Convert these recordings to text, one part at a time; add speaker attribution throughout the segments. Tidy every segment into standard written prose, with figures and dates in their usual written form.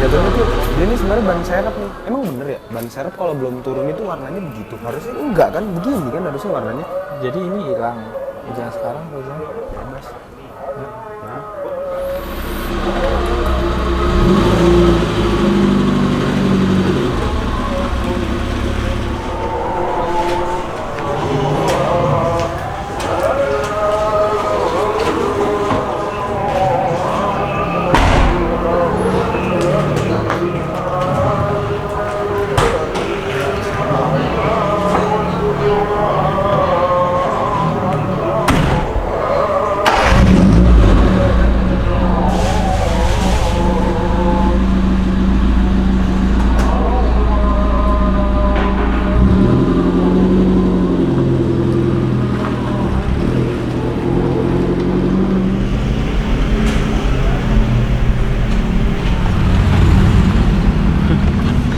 Speaker 1: jatuhnya tuh dia ini sebenarnya ban serep nih. Emang bener ya ban serep kalau belum turun itu warnanya begitu? Harusnya enggak kan, begini kan harusnya warnanya.
Speaker 2: Jadi ini hilang. Hujan sekarang hujan.
Speaker 1: Bebas. Ya.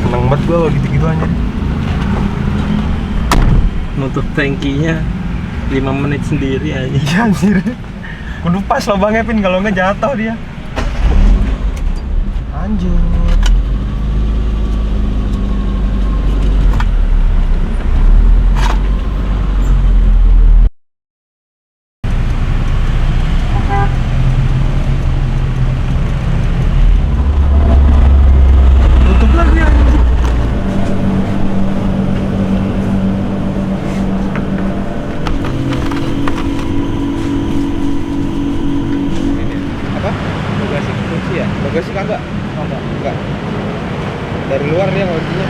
Speaker 1: Seneng banget gue kalau gitu-gitu aja.
Speaker 2: Nutup tangkinya 5 menit sendiri aja.
Speaker 1: Iya anjir. Kudu pas loh Bang Epin, kalau nggak jatuh dia. Lanjut. Tutup lagi anjir. Apa?
Speaker 2: Bagasi kunci ya?
Speaker 1: Bagasi kagak?
Speaker 2: Oh, enggak.
Speaker 1: Dari luar dia kuncinya.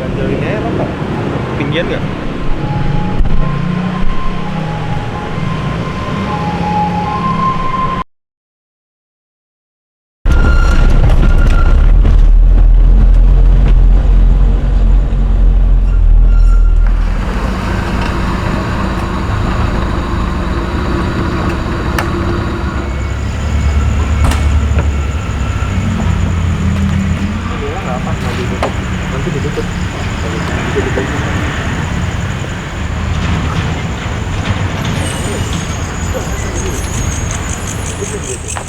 Speaker 1: Ganjelinnya ya apa? Tinggian nggak? Nanti ditutup. Bisa ditutup.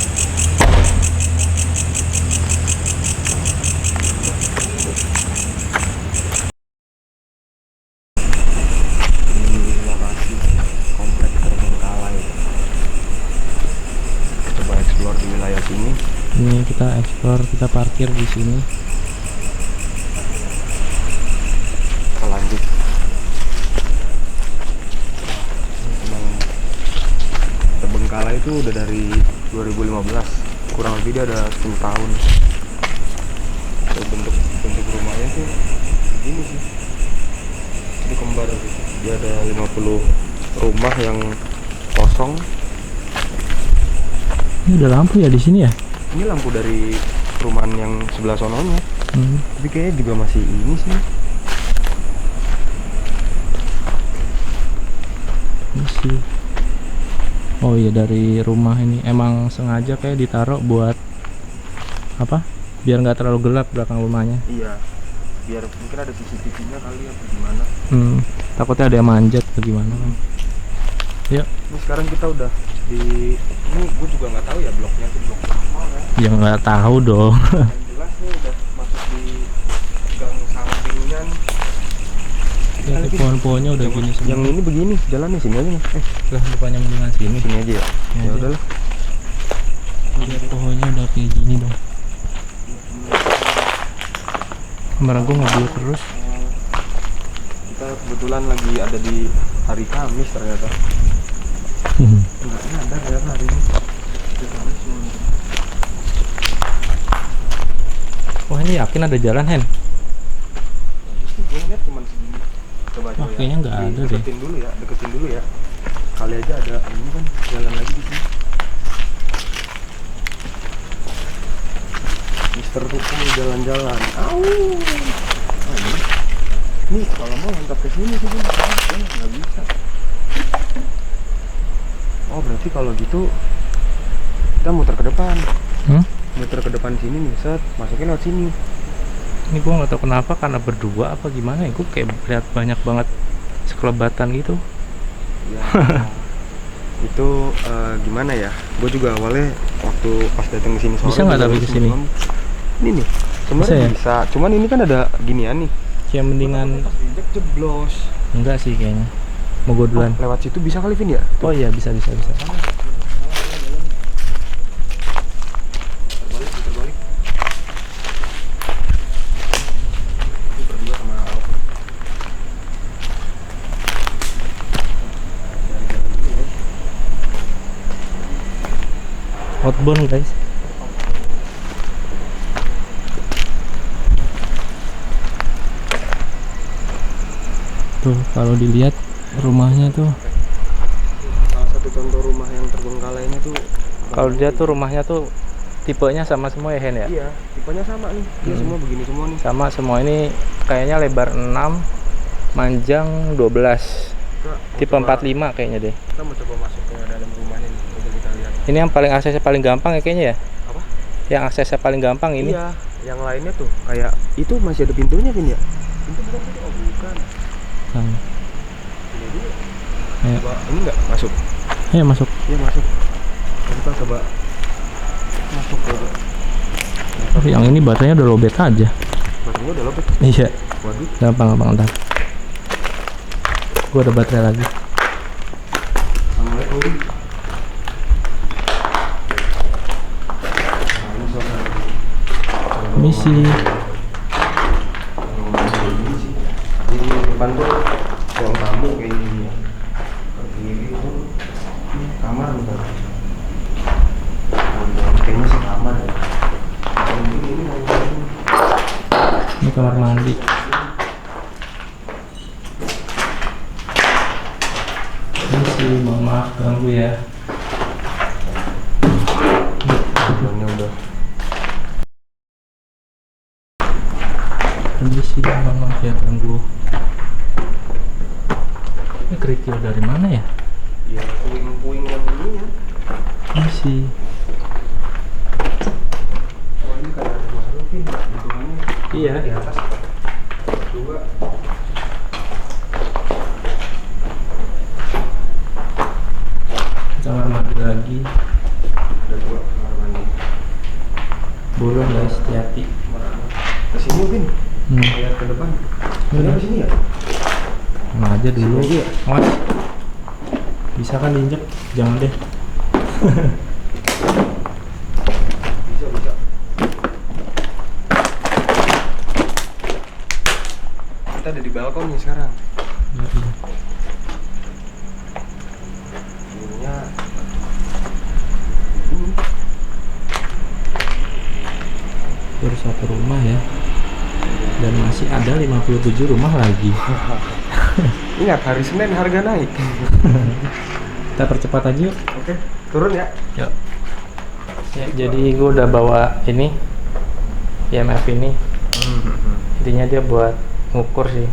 Speaker 1: Ini lokasi komplek terbengkalai. Coba explore di wilayah sini.
Speaker 2: Ini kita explore, kita parkir di sini.
Speaker 1: Kita lanjut. Emang terbengkalai itu udah dari 2015, kurang lebih dia ada 10 tahun. Bentuk rumahnya tuh begini sih, ini kembar gitu. Dia ada 50 rumah yang kosong.
Speaker 2: Ini ada lampu ya di sini ya?
Speaker 1: Ini lampu dari perumahan yang sebelah sononya. Tapi kayaknya juga masih ini sih.
Speaker 2: Masih. Oh iya, dari rumah ini emang sengaja kayak ditaruh buat apa? Biar nggak terlalu gelap belakang rumahnya.
Speaker 1: Iya, biar mungkin ada CCTV-nya kali ya, gimana.
Speaker 2: Takutnya ada yang manjat atau gimana kan. Yuk.
Speaker 1: Ini sekarang kita udah di, ini gue juga nggak tahu ya bloknya tuh blok apa ya.
Speaker 2: Ya nggak tahu dong.
Speaker 1: Yang jelas nih udah masuk di gang sampingnya.
Speaker 2: Ya, pohon-pohonnya udah gini semua.
Speaker 1: Yang ini begini, jalannya sini aja nih.
Speaker 2: Lah bukannya mendingan sini.
Speaker 1: Sini aja ya.
Speaker 2: Ya
Speaker 1: Ya
Speaker 2: aja.
Speaker 1: udahlah.
Speaker 2: Lihat pohonnya udah kayak gini dong. Kamera gue ngeblur terus.
Speaker 1: Kita kebetulan lagi ada di hari Kamis ternyata. Enggak ada ternyata hari ini. Hari Kamis.
Speaker 2: Wah, ini yakin ada jalan, Hen?
Speaker 1: Gue lihat cuma segini. Coba
Speaker 2: Wah, kayaknya nggak ada deh.
Speaker 1: Deketin dulu ya. Kali aja ada ini kan jalan lagi di sini. Mister Tukul jalan-jalan. Au. Nih kalau mau loncat ke sini sih, nggak bisa. Oh berarti kalau gitu kita muter ke depan. Muter ke depan sini nih, set, masukin lewat sini.
Speaker 2: Ini gue nggak tahu kenapa, karena berdua apa gimana ya, gue kayak lihat banyak banget sekelebatan gitu.
Speaker 1: Ya. Itu gimana ya? Gue juga awalnya waktu pas datang ke sini sore.
Speaker 2: Bisa nggak tapi ke sini?
Speaker 1: Ini nih, sebenarnya
Speaker 2: Bisa ya?
Speaker 1: bisa. Cuman ini kan ada ginian nih.
Speaker 2: Kayak mendingan
Speaker 1: Pas diinjek jeblos.
Speaker 2: enggak sih kayaknya. Mau gue duluan.
Speaker 1: Lewat situ bisa kali Vin ya?
Speaker 2: Oh iya bisa.
Speaker 1: Terbalik, terbalik. Itu berdua sama Alf.
Speaker 2: Outbound guys. Tuh kalau dilihat rumahnya tuh,
Speaker 1: Salah satu contoh rumah yang terbengkalainya tuh.
Speaker 2: kalau dia tuh rumahnya tuh tipenya sama semua ya Hen ya?
Speaker 1: Iya, tipenya sama nih. Dia semua begini semua nih.
Speaker 2: Sama semua ini kayaknya lebar 6, manjang 12. Tipe 45 kayaknya deh.
Speaker 1: Kita mau coba masuk ke dalam rumahnya nih. Coba kita lihat.
Speaker 2: Ini yang paling aksesnya paling gampang ya kayaknya ya?
Speaker 1: Apa?
Speaker 2: Yang aksesnya paling gampang ini.
Speaker 1: Iya, yang lainnya tuh kayak itu masih ada pintunya Vin ya? Pintu bukan itu? Oh bukan.
Speaker 2: Nah,
Speaker 1: Ini dulu.
Speaker 2: ayo.
Speaker 1: Coba ini nggak masuk?
Speaker 2: Ayo masuk.
Speaker 1: Iya masuk. Nah, kita coba masuk ke.
Speaker 2: Tapi yang ini baterainya udah lobet aja.
Speaker 1: Baterainya udah lobet.
Speaker 2: Iya.
Speaker 1: Waduh.
Speaker 2: Gampang ntar. Gua ada baterai lagi.
Speaker 1: Assalamualaikum. Nah, ini suasana.
Speaker 2: Misi.
Speaker 1: Jadi depan tuh ruang tamu kayak gini ya. Ke kiri itu kamar bentar. Kayaknya sih kamar ya.
Speaker 2: Ini kamar mandi. Misi, mohon maaf ganggu ya.
Speaker 1: Ini udah.
Speaker 2: Misi, mohon maaf ya ganggu. Ini kerikil dari mana ya?
Speaker 1: Ya puing-puing yang ini ya.
Speaker 2: Misi.
Speaker 1: Oh ini kayak ada baru Vin. Bentukannya.
Speaker 2: Iya.
Speaker 1: Di atas. Dua.
Speaker 2: Kamar mandi lagi.
Speaker 1: Ada dua kamar mandi.
Speaker 2: Bolong guys, hati-hati.
Speaker 1: Kesini Vin. Lihat ke depan. Ini ke sini ya?
Speaker 2: Nah aja dulu.
Speaker 1: Sini aja ya?
Speaker 2: Awas. Bisa kan diinjek? Jangan deh.
Speaker 1: Bisa bisa. Kita ada di balkon nih sekarang.
Speaker 2: Ya, iya.
Speaker 1: View-nya ini.
Speaker 2: Baru satu rumah ya. Dan masih ada 57 rumah lagi.
Speaker 1: Ingat hari Senin harga naik.
Speaker 2: Kita percepat aja yuk.
Speaker 1: Oke, turun ya.
Speaker 2: Yuk. Ya, jadi gue udah bawa ini IMF ini. Intinya dia buat ngukur sih.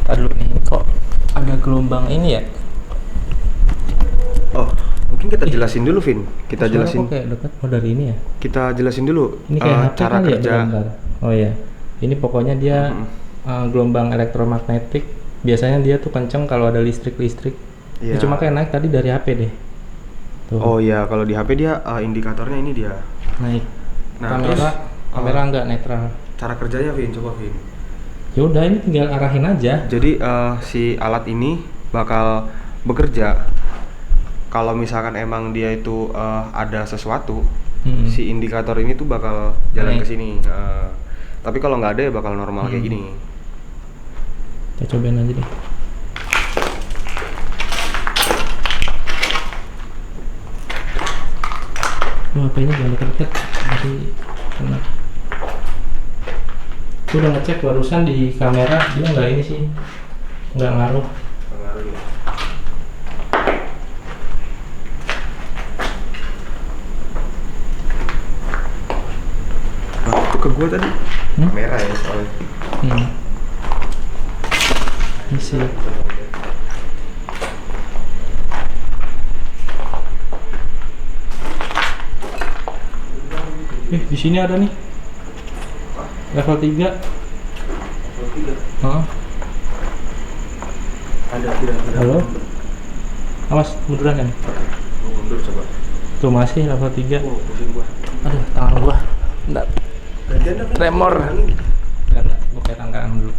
Speaker 2: Tadi dulu nih, kok ada gelombang ini ya?
Speaker 1: Oh, mungkin kita jelasin dulu, Vin. Kita
Speaker 2: Suara
Speaker 1: jelasin.
Speaker 2: kok kayak dekat. Oh dari ini ya?
Speaker 1: Kita jelasin dulu
Speaker 2: Ini kayak HP
Speaker 1: cara
Speaker 2: kali ya,
Speaker 1: kerja.
Speaker 2: bentar. Oh iya. Ini pokoknya dia gelombang elektromagnetik. Biasanya dia tuh kenceng kalau ada listrik.
Speaker 1: Iya.
Speaker 2: Ini cuma kayak naik tadi dari HP deh. Tuh.
Speaker 1: Oh iya, kalau di HP dia indikatornya ini dia.
Speaker 2: Naik.
Speaker 1: Nah,
Speaker 2: kamera nggak netral.
Speaker 1: Cara kerjanya, Vin, coba Vin.
Speaker 2: Ya udah ini tinggal arahin aja.
Speaker 1: Jadi si alat ini bakal bekerja kalau misalkan emang dia itu ada sesuatu, si indikator ini tuh bakal jalan ke sini. Tapi kalau nggak ada ya bakal normal kayak gini.
Speaker 2: Kita cobain aja deh. Wah, HP-nya jangan deket-deket, nanti kena. Aku udah ngecek barusan di kamera, dia nggak ini sih, nggak ngaruh.
Speaker 1: Pengaruh ya. Nah, itu ke gua tadi. Merah ya soalnya.
Speaker 2: Ini sih. Di sini ada nih. Level 3.
Speaker 1: Level 3.
Speaker 2: Hah?
Speaker 1: Ada tidak.
Speaker 2: Halo? Awas munduran kan.
Speaker 1: Mundur coba.
Speaker 2: Tuh masih level 3.
Speaker 1: Pusing gua.
Speaker 2: Aduh, tangan gua. Enggak.
Speaker 1: Gantian dah, kan?
Speaker 2: Tremor. Enggak, gua kayak tangkaan dulu.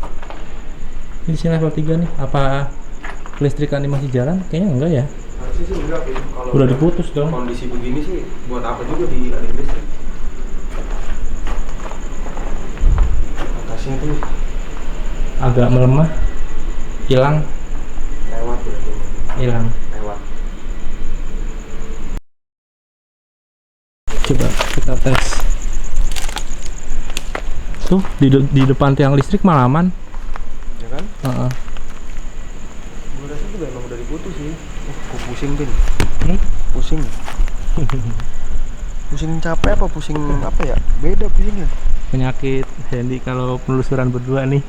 Speaker 2: Ini di sini level 3 nih. Apa kelistrikan ini masih jalan? Kayaknya enggak ya.
Speaker 1: Harusnya sih enggak, Pin. Kalau
Speaker 2: Udah diputus dong.
Speaker 1: kondisi begini sih buat apa juga di listrik. Atasnya tuh
Speaker 2: Agak melemah. Hilang.
Speaker 1: lewat berarti.
Speaker 2: Hilang.
Speaker 1: Lewat.
Speaker 2: Coba kita tes. Tuh di depan tiang listrik malah aman.
Speaker 1: Ya kan?
Speaker 2: Heeh.
Speaker 1: Gua rasa juga emang udah diputus sih. Gua pusing, Pin.
Speaker 2: Hmm?
Speaker 1: Pusing. Pusing capek apa pusing apa ya? Beda pusingnya.
Speaker 2: Penyakit Hendy kalau penelusuran berdua nih.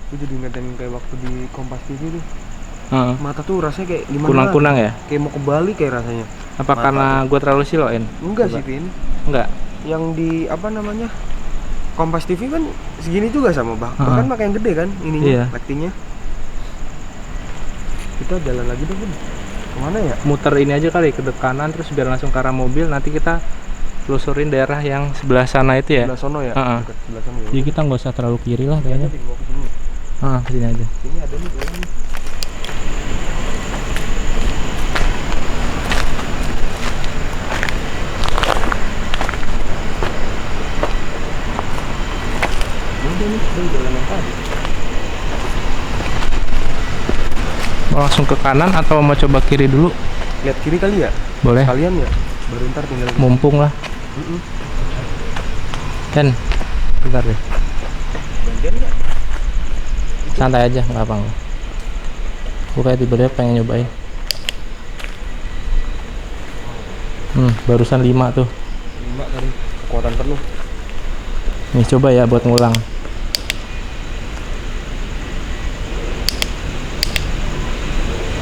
Speaker 1: Gue jadi ngeliatin kayak waktu di Kompas TV tuh.
Speaker 2: Heeh.
Speaker 1: Mata tuh rasanya kayak gimana?
Speaker 2: Kunang-kunang ya?
Speaker 1: Kayak mau kebalik kayak rasanya.
Speaker 2: Apa
Speaker 1: Mata
Speaker 2: karena gue terlalu siloin?
Speaker 1: Enggak
Speaker 2: Coba.
Speaker 1: sih, Pin.
Speaker 2: Enggak.
Speaker 1: Yang di apa namanya? Kompas TV kan segini juga sama bahkan pakai yang gede kan ininya,
Speaker 2: Iya.
Speaker 1: lightingnya. Kita jalan lagi deh, Pin. Kemana ya?
Speaker 2: Muter ini aja kali ke kanan terus biar langsung ke arah mobil, nanti kita telusurin daerah yang sebelah sana itu ya.
Speaker 1: Sebelah sono ya?
Speaker 2: Heeh.
Speaker 1: Dekat sebelah sono ya.
Speaker 2: Jadi kita nggak usah terlalu kiri lah kayaknya.
Speaker 1: Pin, mau ke sini.
Speaker 2: Kesini aja.
Speaker 1: Sini ada nih kayaknya nih. Udah nih, udah jalan yang tadi.
Speaker 2: Mau langsung ke kanan atau mau coba kiri dulu?
Speaker 1: Lihat kiri kali ya?
Speaker 2: Boleh.
Speaker 1: Kalian ya? Baru ntar tinggal.
Speaker 2: Mumpung lah. Dan bentar deh.
Speaker 1: Gantian nggak?
Speaker 2: Santai aja, nggak apa-apa. Gue kayak tiba-tiba pengen nyobain. Barusan 5 tuh.
Speaker 1: 5 kali. Kekuatan penuh.
Speaker 2: Nih coba ya buat ngulang.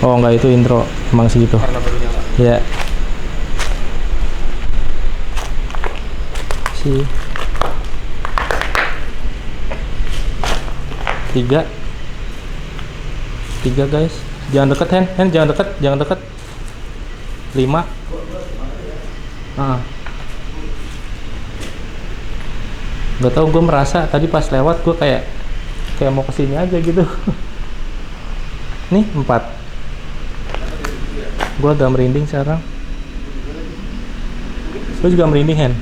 Speaker 2: Oh enggak, itu intro emang segitu.
Speaker 1: Karena baru nyala.
Speaker 2: Ya. Si 3 guys. Jangan deket Hen, jangan deket. 5. Gak tau, gue merasa tadi pas lewat gue kayak mau kesini aja gitu. Nih 4. Gue agak merinding sekarang. Gue juga merinding Hen.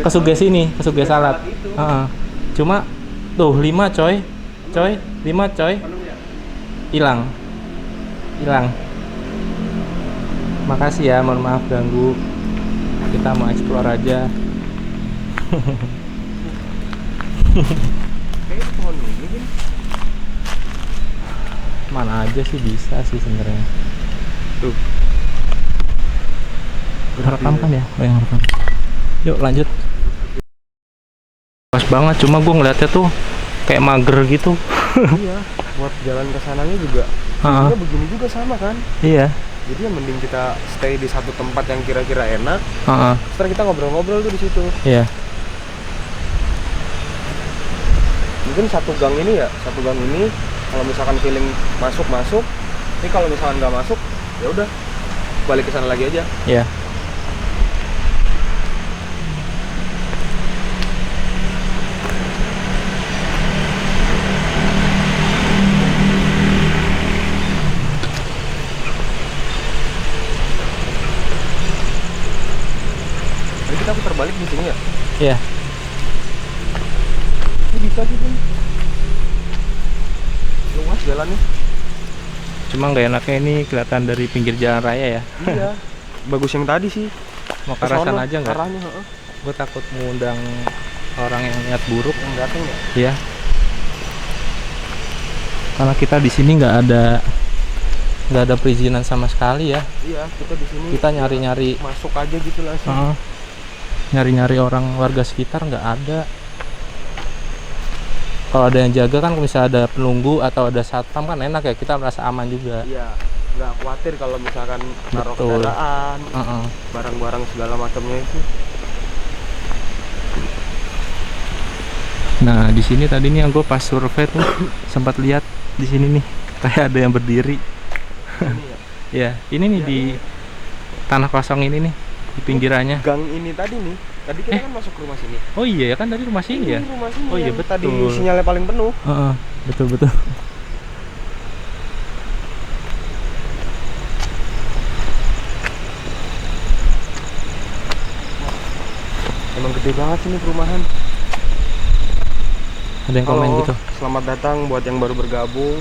Speaker 2: Kesuges ini, kesuges alat. Cuma tuh 5 coy, 5 coy. Hilang. Makasih ya, mohon maaf ganggu. Kita mau explore aja.
Speaker 1: Kayak pohon ini kan.
Speaker 2: Mana aja sih bisa sih sebenarnya.
Speaker 1: Tuh.
Speaker 2: Rekam kan ya? Oh, yang rekam. Yuk lanjut. Pas banget, cuma gue ngeliatnya tuh kayak mager gitu.
Speaker 1: Iya, buat jalan ke sananya juga. Juga begini juga sama kan?
Speaker 2: Iya.
Speaker 1: Jadi ya mending kita stay di satu tempat yang kira-kira enak. Setelah kita ngobrol-ngobrol tuh di situ.
Speaker 2: Iya.
Speaker 1: Mungkin satu gang ini kalau misalkan feeling masuk. Ini kalau misalkan nggak masuk, ya udah balik ke sana lagi aja.
Speaker 2: Iya.
Speaker 1: Jadi kita putar balik di sini ya?
Speaker 2: Iya.
Speaker 1: Ini bisa sih kan? Luas jalannya.
Speaker 2: Cuma nggak enaknya ini kelihatan dari pinggir jalan raya ya.
Speaker 1: Iya. Bagus yang tadi sih.
Speaker 2: Mau ke arah sana aja nggak?
Speaker 1: Arahnya,
Speaker 2: Gue takut mengundang orang yang niat buruk.
Speaker 1: yang datang ya.
Speaker 2: Iya. Karena kita di sini nggak ada perizinan sama sekali ya.
Speaker 1: Iya, kita di sini.
Speaker 2: Kita nyari-nyari
Speaker 1: masuk aja gitu langsung.
Speaker 2: nyari-nyari orang warga sekitar nggak ada. Kalau ada yang jaga kan, misalnya ada penunggu atau ada satpam kan enak ya, kita merasa aman juga.
Speaker 1: Iya, nggak khawatir kalau misalkan naruh
Speaker 2: Betul.
Speaker 1: kendaraan, barang-barang segala macamnya itu.
Speaker 2: Nah di sini tadi nih yang gue pas survei tuh sempat lihat di sini nih kayak ada yang berdiri.
Speaker 1: Ini ya.
Speaker 2: Ya, ini nih di tanah kosong ini nih, di pinggirannya.
Speaker 1: Gang ini tadi nih. Tadi kita kan masuk ke rumah sini.
Speaker 2: Oh iya kan tadi rumah sini ya?
Speaker 1: Rumah sini.
Speaker 2: Oh iya betul.
Speaker 1: Tadi sinyalnya paling penuh.
Speaker 2: Betul betul.
Speaker 1: Emang gede banget sini perumahan.
Speaker 2: Ada yang komen gitu.
Speaker 1: Selamat datang buat yang baru bergabung.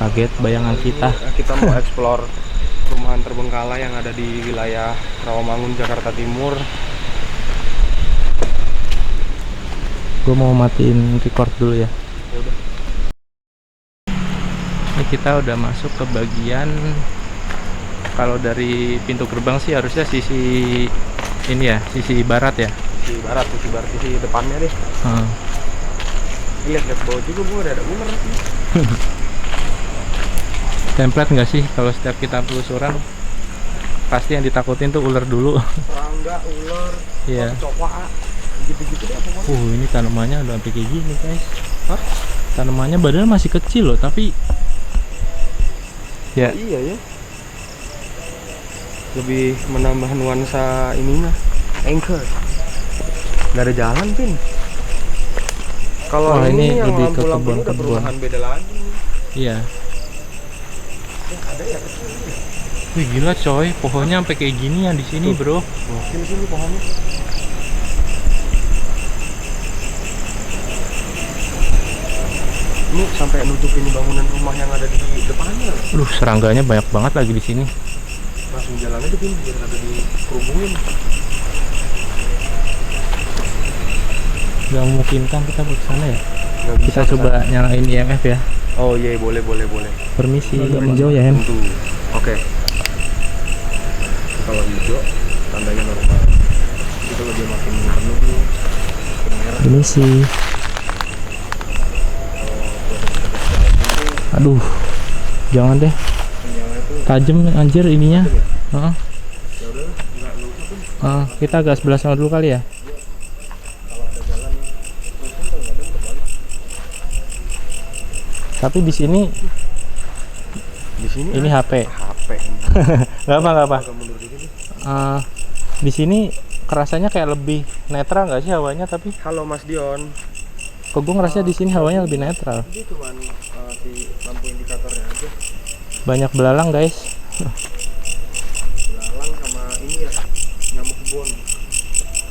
Speaker 2: Kaget bayangan kita.
Speaker 1: Kita mau explore perumahan terbengkalai yang ada di wilayah Rawamangun, Jakarta Timur.
Speaker 2: Gue mau matiin record dulu ya.
Speaker 1: Ya udah.
Speaker 2: Ini kita udah masuk ke bagian, kalau dari pintu gerbang sih harusnya sisi ini ya, sisi barat ya.
Speaker 1: Sisi barat, sisi depannya deh. Lihat bawah juga bu, ada ular sih.
Speaker 2: Template nggak sih kalau setiap kita telusuran pasti yang ditakutin tuh ular dulu.
Speaker 1: Serangga, ular,
Speaker 2: Iya.
Speaker 1: kecoa, gitu-gitu deh pokoknya.
Speaker 2: Ini tanamannya udah sampai kayak gini guys.
Speaker 1: Hah?
Speaker 2: Tanamannya badannya masih kecil loh, tapi ya
Speaker 1: Iya ya. Lebih menambah nuansa ininya. Anchor. Nggak ada jalan, Pin. Kalau
Speaker 2: ini
Speaker 1: yang
Speaker 2: lebih ke
Speaker 1: lampu-lampunya udah
Speaker 2: kebun-kebun.
Speaker 1: perumahan beda lagi.
Speaker 2: iya.
Speaker 1: Ada ya kecil ya.
Speaker 2: Wih gila coy, pohonnya sampai kayak gini ya di sini bro.
Speaker 1: Gokil sih ini pohonnya. Ini sampai nutupin bangunan rumah yang ada di depannya.
Speaker 2: Serangganya banyak banget lagi di sini.
Speaker 1: Langsung jalan aja, Pin, biar ada dikerubungin.
Speaker 2: Gak memungkinkan kita ke sana ya.
Speaker 1: Nggak bisa
Speaker 2: Kita coba nyalain IMF ya.
Speaker 1: Oh iya, boleh.
Speaker 2: Permisi, hijau ya Hen.
Speaker 1: Tentu. Oke. Kalau hijau tandanya normal. Jadi kalau dia makin penuh tuh merah.
Speaker 2: Permisi. Aduh, jangan deh.
Speaker 1: Sinyalnya tuh
Speaker 2: Tajem anjir ininya.
Speaker 1: ya
Speaker 2: Heeh.
Speaker 1: udah nggak lu usah, Pin.
Speaker 2: Kita agak sebelah sana dulu kali ya.
Speaker 1: Kalau ada jalan terus kalau nggak ada berbalik.
Speaker 2: Tapi di sini
Speaker 1: Di sini
Speaker 2: ini HP.
Speaker 1: HP.
Speaker 2: Gak apa.
Speaker 1: Agak mundur dikit nih.
Speaker 2: Di sini kerasanya kayak lebih netral nggak sih hawanya? Tapi
Speaker 1: Halo Mas Dion.
Speaker 2: kok gue ngerasa di sini hawanya lebih netral.
Speaker 1: Ini cuman si lampu indikatornya aja.
Speaker 2: Banyak belalang guys.
Speaker 1: Belalang sama ini ya, nyamuk bon.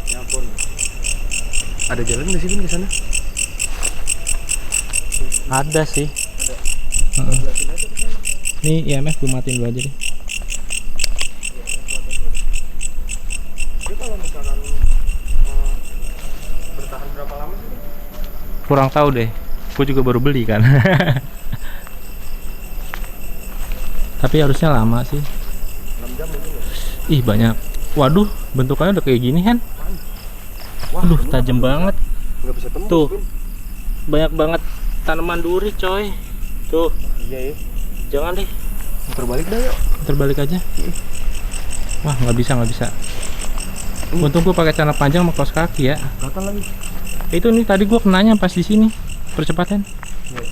Speaker 1: Nyabon. Ada jalan nggak sih, Pin, ke sana?
Speaker 2: Ada sih.
Speaker 1: Ada. Jelasin aja ke sana.
Speaker 2: Nih IMF gue matiin dulu aja deh.
Speaker 1: Jadi kalau misalkan bertahan berapa lama sih?
Speaker 2: Kurang tahu deh. Gue juga baru beli kan. Tapi harusnya lama sih.
Speaker 1: 6 jam mungkin ya?
Speaker 2: Ih banyak. Waduh, bentukannya udah kayak gini kan?
Speaker 1: Wah,
Speaker 2: Aduh,
Speaker 1: ini
Speaker 2: tajam banget.
Speaker 1: nggak bisa tembus,
Speaker 2: Tuh.
Speaker 1: Pin.
Speaker 2: Banyak banget tanaman duri coy. Tuh,
Speaker 1: Iya ya.
Speaker 2: jangan deh.
Speaker 1: Muter balik dah yuk.
Speaker 2: Terbalik aja. Wah, nggak bisa. Untung gue pakai celana panjang sama kaos kaki ya.
Speaker 1: Gatal lagi.
Speaker 2: Itu nih tadi gue kenanya pas di sini. Percepatan.
Speaker 1: Iya.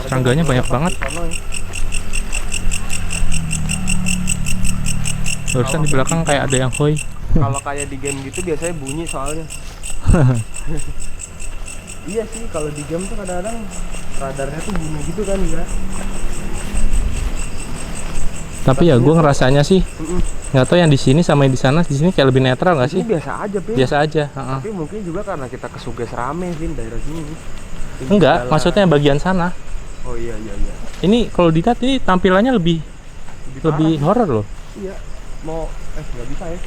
Speaker 2: Serangganya banyak banget. Barusan di belakang kayak ada yang hoi.
Speaker 1: Kalau kayak di game gitu biasanya bunyi soalnya. Iya sih, kalau di game tuh kadang-kadang radarnya tuh bunyi gitu kan ya.
Speaker 2: Tapi ya gue ngerasanya sih nggak tahu yang di sini sama yang di sana. Di sini kayak lebih netral nggak sih?
Speaker 1: Ini biasa aja, Pin.
Speaker 2: Biasa aja.
Speaker 1: Tapi mungkin juga karena kita kesuges rame, Pin, daerah sini. Ini
Speaker 2: Enggak,
Speaker 1: jalan.
Speaker 2: maksudnya bagian sana.
Speaker 1: Oh iya.
Speaker 2: Ini kalau dilihat ini tampilannya lebih
Speaker 1: parah.
Speaker 2: horor loh.
Speaker 1: Iya. Mau nggak bisa ya.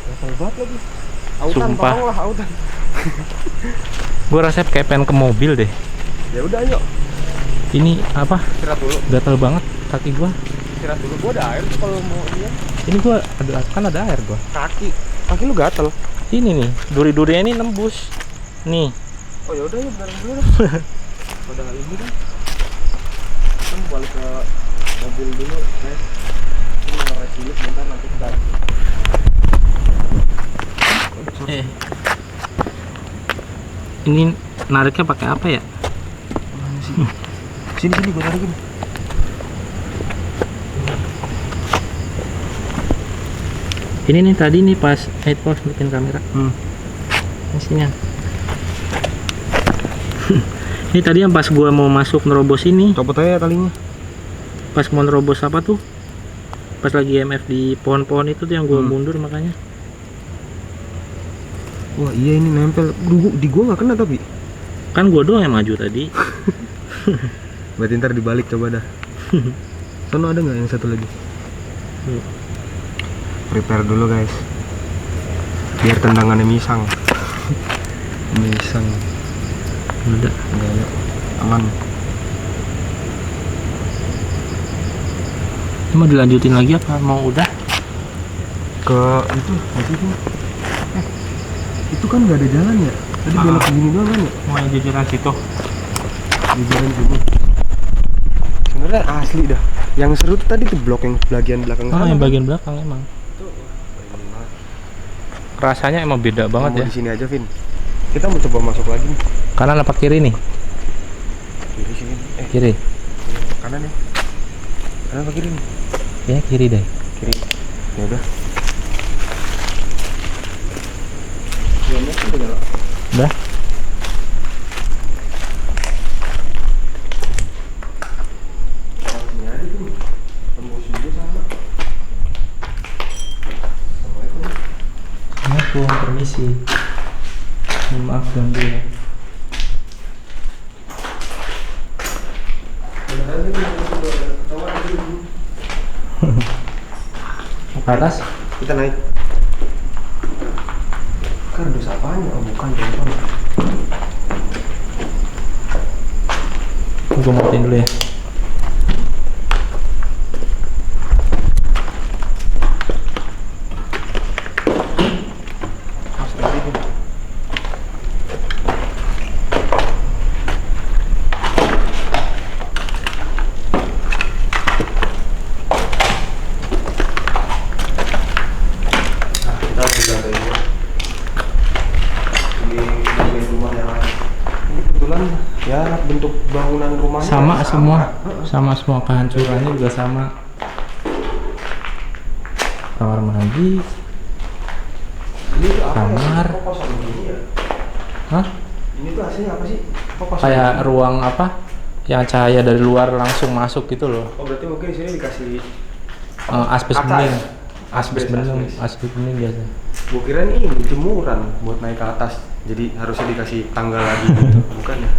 Speaker 1: Gatal banget lagi. Autan,
Speaker 2: Sumpah.
Speaker 1: tolonglah autan.
Speaker 2: Gue rasa kayak pengen ke mobil deh.
Speaker 1: Ya udah yuk.
Speaker 2: Ini apa?
Speaker 1: Istirahat dulu.
Speaker 2: Gatal banget kaki gua.
Speaker 1: Istirahat dulu. Gua ada air tuh kalau mau dia.
Speaker 2: Ini gua ada air gua.
Speaker 1: Kaki lu gatel.
Speaker 2: Ini nih, duri-durinya ini nembus. Nih.
Speaker 1: Oh ya udah yuk, beneran dulu dah. Udah ini kan. Kan balik ke mobil dulu, guys. Ini ngeres dulu bentar nanti kita.
Speaker 2: Ini nariknya pakai apa ya?
Speaker 1: Mana sih? Sini gue tarikin.
Speaker 2: Ini nih tadi nih pas headphone bikin kamera. Ini sini. Ini tadi yang pas gua mau masuk nerobos ini.
Speaker 1: Copot aja talinya.
Speaker 2: Pas mau nerobos apa tuh? Pas lagi EMF di pohon-pohon itu tuh yang gua mundur makanya.
Speaker 1: Wah iya ini nempel. Di gua nggak kena tapi.
Speaker 2: Kan gua doang yang maju tadi.
Speaker 1: Berarti ntar dibalik coba dah. Sono ada nggak yang satu lagi? Prepare dulu guys. Biar tendangannya misang. Misang.
Speaker 2: Udah.
Speaker 1: Enggak ada. Aman.
Speaker 2: Ini mau dilanjutin lagi apa? Mau udah?
Speaker 1: Ke itu masih itu. Itu kan nggak ada jalan ya? Tadi belok ke gini doang kan ya?
Speaker 2: Mau yang jajaran situ.
Speaker 1: Jajaran sini. Sebenarnya asli dah. Yang seru tuh tadi tuh blok yang bagian belakang sana.
Speaker 2: Yang bagian belakang emang. Rasanya emang beda banget ya.
Speaker 1: Di sini aja, Vin. Kita mau coba masuk lagi nih.
Speaker 2: Kanan apa kiri nih?
Speaker 1: Kiri sini.
Speaker 2: Kiri.
Speaker 1: Kanan ya. Kanan apa kiri nih?
Speaker 2: Ya kiri deh.
Speaker 1: Kiri. Ya udah.
Speaker 2: Udah. Assalamualaikum, permisi. Maaf ganggu ya. Ke atas?
Speaker 1: Kita naik. Kardus apanya? Oh bukan, jangan.
Speaker 2: Gue matiin dulu ya.
Speaker 1: Ya bentuk bangunan rumahnya
Speaker 2: sama semua kehancurannya juga sama. Kamar mandi,
Speaker 1: ini tuh apa
Speaker 2: kamar.
Speaker 1: Ya? Kok kosong begini ya?
Speaker 2: Hah?
Speaker 1: Ini tuh aslinya apa sih? Kok kosong
Speaker 2: Kayak
Speaker 1: begini?
Speaker 2: ruang apa? Yang cahaya dari luar langsung masuk gitu loh.
Speaker 1: Oh berarti mungkin sini dikasih
Speaker 2: Asbes
Speaker 1: kaca
Speaker 2: bening.
Speaker 1: ya?
Speaker 2: Asbes bening biasa.
Speaker 1: Gua kira ini jemuran buat naik ke atas. Jadi harusnya dikasih tangga lagi gitu. Bukan ya?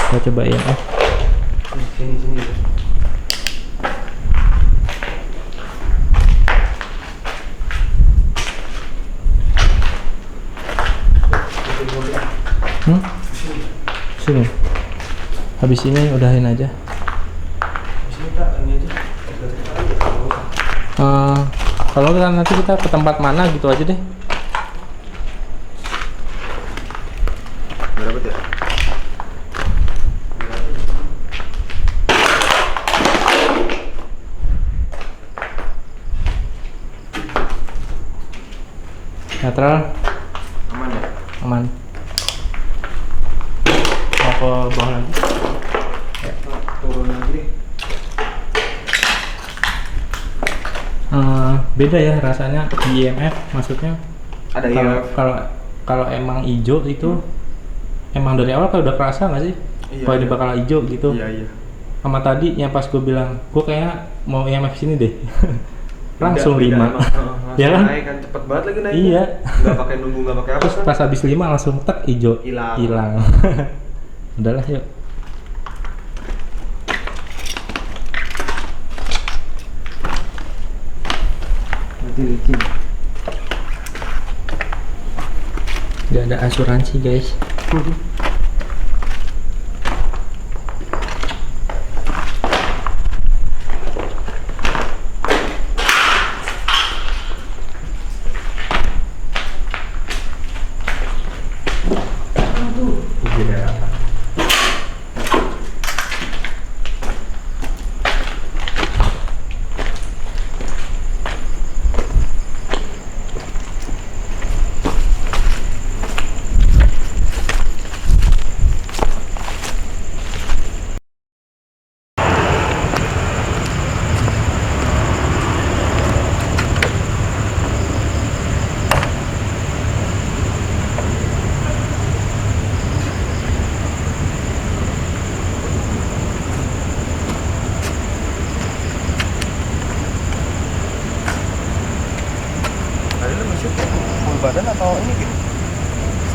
Speaker 2: Kita coba ya.
Speaker 1: Sini.
Speaker 2: Sini. Habis ini udahin aja.
Speaker 1: Sini tak ini aja.
Speaker 2: Kalau nanti kita ke tempat mana gitu aja deh.
Speaker 1: Berapa ya?
Speaker 2: Netral.
Speaker 1: Aman ya?
Speaker 2: Aman. Mau ke bawah lagi?
Speaker 1: Ya, turun lagi deh.
Speaker 2: Beda ya rasanya di IMF, maksudnya
Speaker 1: Ada
Speaker 2: kalau emang hijau itu emang dari awal kalau udah kerasa nggak sih?
Speaker 1: Iya,
Speaker 2: Kalau ini bakal hijau gitu.
Speaker 1: Iya.
Speaker 2: Sama tadi yang pas gue bilang gue kayak mau IMF sini deh. Langsung
Speaker 1: Beda,
Speaker 2: 5 ya kan?
Speaker 1: Naik kan cepet banget lagi naiknya.
Speaker 2: Iya.
Speaker 1: Nggak pakai nunggu, nggak pakai apa
Speaker 2: Terus
Speaker 1: kan?
Speaker 2: pas habis 5 langsung tek hijau hilang. Udahlah yuk.
Speaker 1: Licin.
Speaker 2: Gak ada asuransi guys.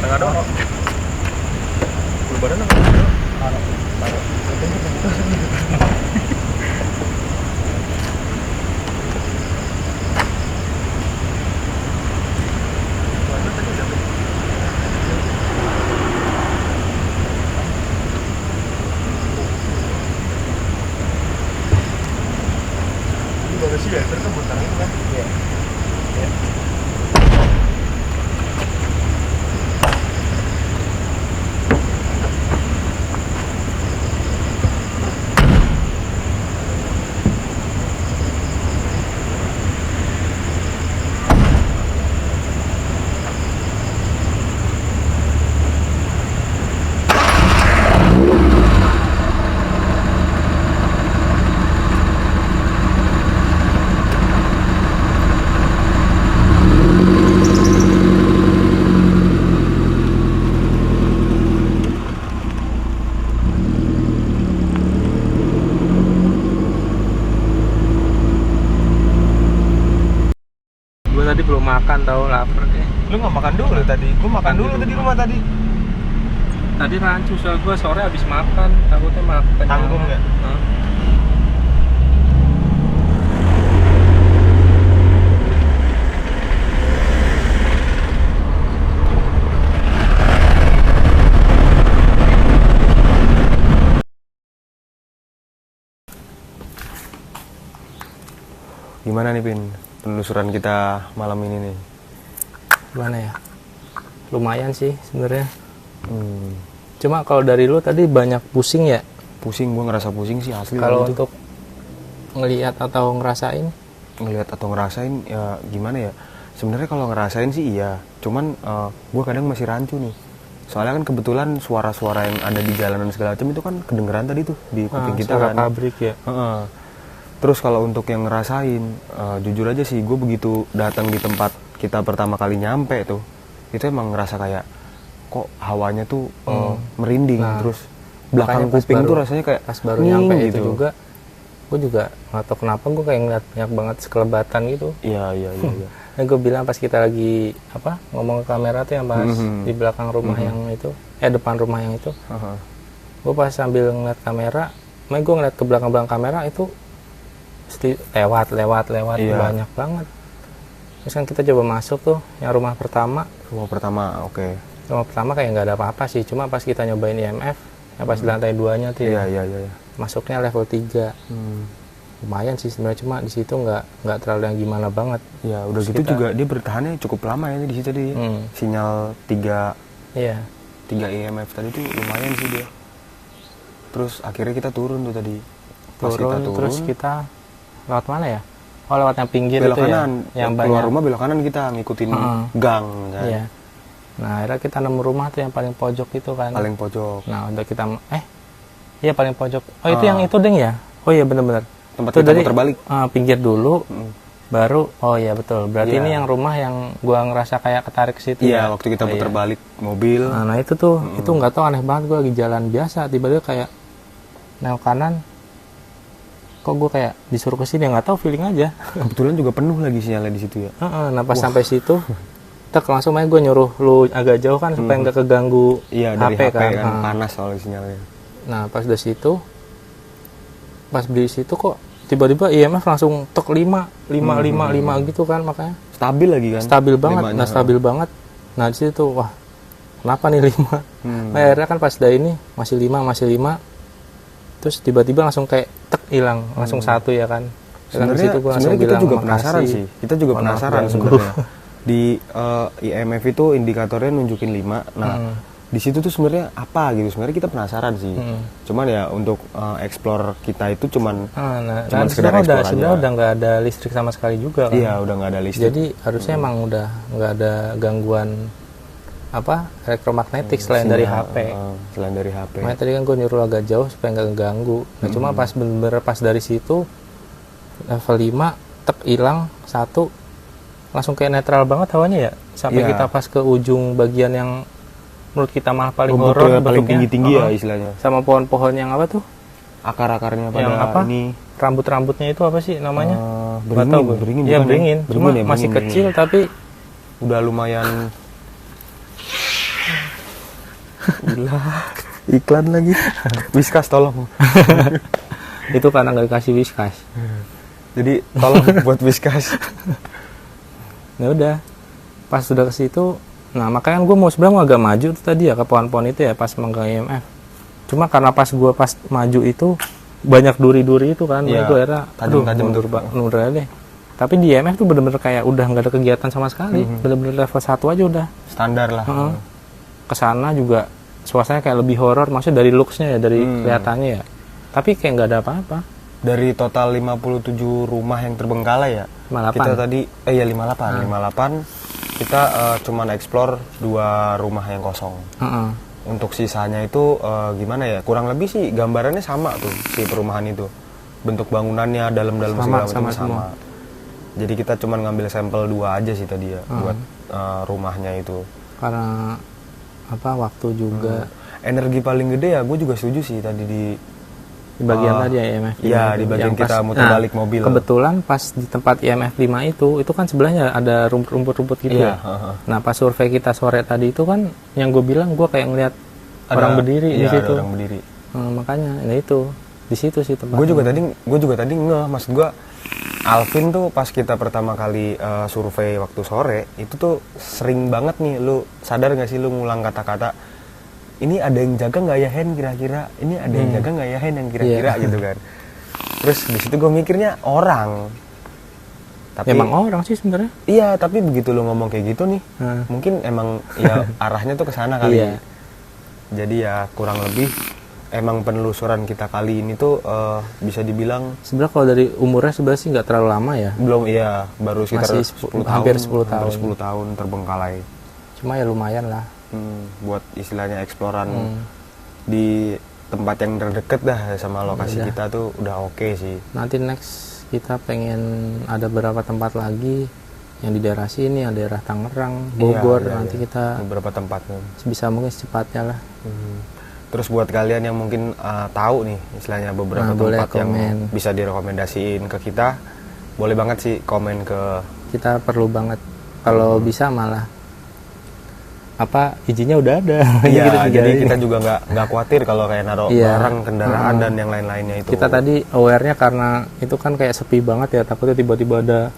Speaker 1: Setengah doang. Badan apa? Bagus sih ya, terus kan butang itu kan? Iya.
Speaker 2: Tadi belum makan, tahu lapar deh.
Speaker 1: Lu nggak makan dulu tadi? Gua makan dulu di rumah tadi.
Speaker 2: Tadi rancu, soal gua sore habis makan, takutnya makan.
Speaker 1: Tanggung nggak? Gimana nih Pin, penelusuran kita malam ini nih?
Speaker 2: Gimana ya? Lumayan sih sebenarnya. Cuma kalau dari lu tadi banyak pusing ya?
Speaker 1: Pusing, gua ngerasa pusing sih asli.
Speaker 2: Kalau untuk ngelihat atau ngerasain?
Speaker 1: Ngelihat atau ngerasain ya gimana ya? Sebenarnya kalau ngerasain sih iya, cuman gua kadang masih rancu nih. Soalnya kan kebetulan suara-suara yang ada di jalanan segala macam itu kan kedengeran tadi tuh di kuping kita
Speaker 2: suara
Speaker 1: kan.
Speaker 2: pabrik ya.
Speaker 1: Terus kalau untuk yang ngerasain, jujur aja sih, gue begitu datang di tempat kita pertama kali nyampe tuh, itu emang ngerasa kayak kok hawanya tuh merinding, terus belakang kuping tuh rasanya kayak
Speaker 2: pas baru nyampe
Speaker 1: gitu.
Speaker 2: Itu juga, gue juga nggak tahu kenapa gue kayak ngeliat banyak banget sekelebatan gitu.
Speaker 1: Iya.
Speaker 2: Nah, gue bilang pas kita lagi ngomong ke kamera tuh yang bahas di belakang rumah yang itu, depan rumah yang itu, gue pas sambil ngeliat kamera, gue ngeliat ke belakang kamera itu lewat banyak banget. Terus kan kita coba masuk tuh yang rumah pertama.
Speaker 1: Rumah pertama
Speaker 2: Kayak nggak ada apa-apa sih, cuma pas kita nyobain IMF yang pas di lantai 2-nya tuh
Speaker 1: iya.
Speaker 2: Masuknya level 3. Lumayan sih sebenarnya, cuma di situ nggak terlalu yang gimana banget.
Speaker 1: Ya udah gitu juga dia bertahannya cukup lama ya di situ di sinyal 3 IMF tadi tuh lumayan sih dia. Terus akhirnya kita turun tuh tadi.
Speaker 2: Terus kita lewat mana ya? Oh, lewat yang pinggir
Speaker 1: belok
Speaker 2: itu
Speaker 1: kanan,
Speaker 2: ya? Yang
Speaker 1: keluar
Speaker 2: banyak.
Speaker 1: rumah belok kanan kita ngikutin gang kan.
Speaker 2: Iya. Nah, akhirnya kita nemu rumah tuh yang paling pojok itu kan.
Speaker 1: Paling pojok.
Speaker 2: Nah, udah kita iya paling pojok. Oh, itu yang itu deng ya? Oh iya benar-benar.
Speaker 1: Tempat kita muter balik.
Speaker 2: Pinggir dulu. Baru iya betul. Berarti ini yang rumah yang gua ngerasa kayak ketarik ke situ ya.
Speaker 1: Iya, waktu kita putar balik mobil.
Speaker 2: Nah, itu tuh itu nggak tahu, aneh banget, gua lagi jalan biasa tiba-tiba kayak nengok kanan, kok gue kayak disuruh ke sini, nggak tahu, feeling aja.
Speaker 1: Kebetulan juga penuh lagi sinyalnya di situ ya.
Speaker 2: Nah pas sampai situ, langsung main gue nyuruh lu agak jauh kan supaya nggak keganggu
Speaker 1: dari
Speaker 2: HP
Speaker 1: kan panas soalnya sinyalnya.
Speaker 2: Nah pas di situ kok tiba-tiba IMF langsung tek 5 gitu kan, makanya
Speaker 1: stabil lagi kan.
Speaker 2: Stabil banget, stabil banget. Nah di situ wah kenapa nih 5? Nah, akhirnya kan pas dah ini masih 5. Terus tiba-tiba langsung kayak tek hilang, langsung 1 ya kan.
Speaker 1: Sebenarnya kita juga penasaran sih. Kita juga penasaran sebenarnya. Di IMF itu indikatornya nunjukin 5. Nah, di situ tuh sebenarnya apa gitu. Sebenarnya kita penasaran sih. Cuman ya untuk explore kita itu cuman sekedar explore aja.
Speaker 2: Sebenarnya udah nggak ada listrik sama sekali juga kan.
Speaker 1: Iya, udah nggak ada listrik.
Speaker 2: Jadi harusnya emang udah nggak ada gangguan elektromagnetik selain dari HP.
Speaker 1: Selain dari HP.
Speaker 2: Makanya tadi kan gue nyuruh agak jauh supaya nggak ngeganggu. Nah cuma pas bener-bener pas dari situ level 5 tek hilang 1, langsung kayak netral banget hawanya ya. Sampai kita pas ke ujung bagian yang menurut kita malah paling horor,
Speaker 1: paling tinggi-tinggi ya istilahnya.
Speaker 2: Sama pohon-pohon yang apa tuh?
Speaker 1: Akar-akarnya pada
Speaker 2: yang
Speaker 1: ini.
Speaker 2: Rambut-rambutnya itu apa sih namanya?
Speaker 1: Beringin.
Speaker 2: Iya beringin. Cuma masih kecil tapi
Speaker 1: udah lumayan. Gila. Iklan lagi. Whiskas tolong.
Speaker 2: Itu karena nggak dikasih Whiskas.
Speaker 1: Jadi tolong buat Whiskas.
Speaker 2: Ya udah, pas sudah ke situ, nah makanya gue mau sebenarnya agak maju tuh tadi ya ke pohon-pohon itu ya pas megang IMF. Cuma karena pas maju itu banyak duri-duri itu kan,
Speaker 1: ya,
Speaker 2: gue akhirnya mundur aja deh. Tapi di IMF tuh bener-bener kayak udah nggak ada kegiatan sama sekali, bener-bener level 1 aja udah.
Speaker 1: Standar lah.
Speaker 2: Kesana juga suasananya kayak lebih horor, maksudnya dari looks-nya ya, dari kelihatannya ya. Tapi kayak nggak ada apa-apa.
Speaker 1: Dari total 57 rumah yang terbengkalai ya.
Speaker 2: 58.
Speaker 1: Kita tadi 58 kita cuman explore 2 rumah yang kosong. Untuk sisanya itu gimana ya, kurang lebih sih gambarannya sama tuh si perumahan itu, bentuk bangunannya, dalam-dalam segala macam sama. Jadi kita cuman ngambil sampel 2 aja sih tadi ya buat rumahnya itu.
Speaker 2: Karena apa, waktu juga.
Speaker 1: Energi paling gede ya, gue juga setuju sih tadi di
Speaker 2: bagian tadi ya IMF 5
Speaker 1: iya, di bagian kita muter balik mobil.
Speaker 2: Kebetulan pas di tempat IMF 5 itu kan sebelahnya ada rumput-rumput gitu ya. Nah pas survei kita sore tadi itu kan yang gue bilang, gue kayak ngeliat orang berdiri di situ.
Speaker 1: Ada orang berdiri.
Speaker 2: Makanya itu di situ sih tempatnya.
Speaker 1: Gue juga tadi ngeh, maksud gue Alvin tuh pas kita pertama kali survei waktu sore itu tuh sering banget nih, lu sadar gak sih lu ngulang kata-kata, ini ada yang jaga nggak ya Hen kira-kira, ini ada yang jaga nggak ya Hen yang kira-kira gitu kan. Terus di situ gue mikirnya orang, tapi
Speaker 2: emang orang sih sebenarnya.
Speaker 1: Iya, tapi begitu lu ngomong kayak gitu nih, mungkin emang ya arahnya tuh ke sana kali.
Speaker 2: Iya.
Speaker 1: Jadi ya kurang lebih emang penelusuran kita kali ini tuh bisa dibilang
Speaker 2: sebenarnya kalau dari umurnya sebenarnya sih nggak terlalu lama ya.
Speaker 1: Belum, iya, baru sekitar 10
Speaker 2: hampir
Speaker 1: tahun,
Speaker 2: 10
Speaker 1: tahun terbengkalai.
Speaker 2: Cuma ya lumayan lah.
Speaker 1: Buat istilahnya eksploran di tempat yang terdekat dah sama lokasi kita tuh udah oke sih.
Speaker 2: Nanti next kita pengen ada beberapa tempat lagi yang di daerah sini, yang daerah Tangerang, Bogor, nanti kita
Speaker 1: beberapa tempat
Speaker 2: bisa mungkin secepatnya lah.
Speaker 1: Terus buat kalian yang mungkin tahu nih istilahnya beberapa tempat yang bisa direkomendasiin ke kita, boleh banget sih komen ke
Speaker 2: kita. Perlu banget kalau bisa malah izinnya udah ada.
Speaker 1: Iya, jadi kita juga nggak khawatir kalau kayak naruh barang, kendaraan dan yang lain-lainnya itu.
Speaker 2: Kita tadi aware-nya karena itu kan kayak sepi banget ya, takutnya tiba-tiba ada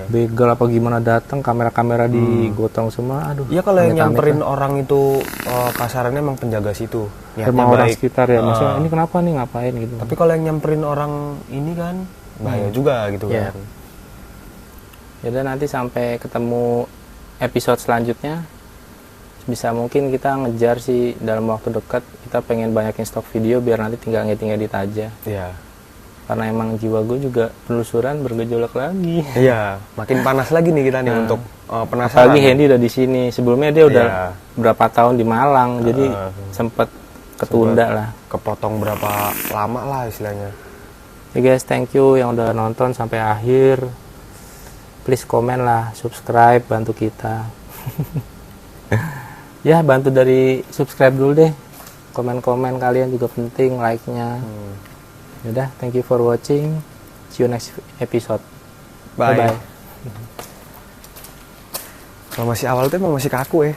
Speaker 2: begal apa gimana datang, kamera-kamera digotong semua. Aduh.
Speaker 1: Iya, kalau yang nyamperin orang itu kasarannya emang penjaga situ.
Speaker 2: Emang orang sekitar ya, maksudnya ini kenapa nih, ngapain gitu.
Speaker 1: Tapi kalau yang nyamperin orang ini kan bahaya juga gitu kan.
Speaker 2: Yaudah, nanti sampai ketemu episode selanjutnya. Bisa mungkin kita ngejar sih dalam waktu dekat, kita pengen banyakin stok video biar nanti tinggal ngedit aja.
Speaker 1: Iya.
Speaker 2: Karena emang jiwa gue juga penelusuran bergejolak lagi.
Speaker 1: Iya, makin panas lagi nih kita nih untuk penasaran.
Speaker 2: Apalagi Hendy udah di sini. Sebelumnya dia udah berapa tahun di Malang, jadi sempet ketunda lah.
Speaker 1: Kepotong berapa lama lah istilahnya.
Speaker 2: Oke guys, thank you yang udah nonton sampai akhir. Please komen lah, subscribe, bantu kita. Ya, bantu dari subscribe dulu deh. Komen-komen kalian juga penting, like-nya. Yaudah, thank you for watching. See you next episode.
Speaker 1: Bye. Kalau masih awal tuh emang masih kaku ya.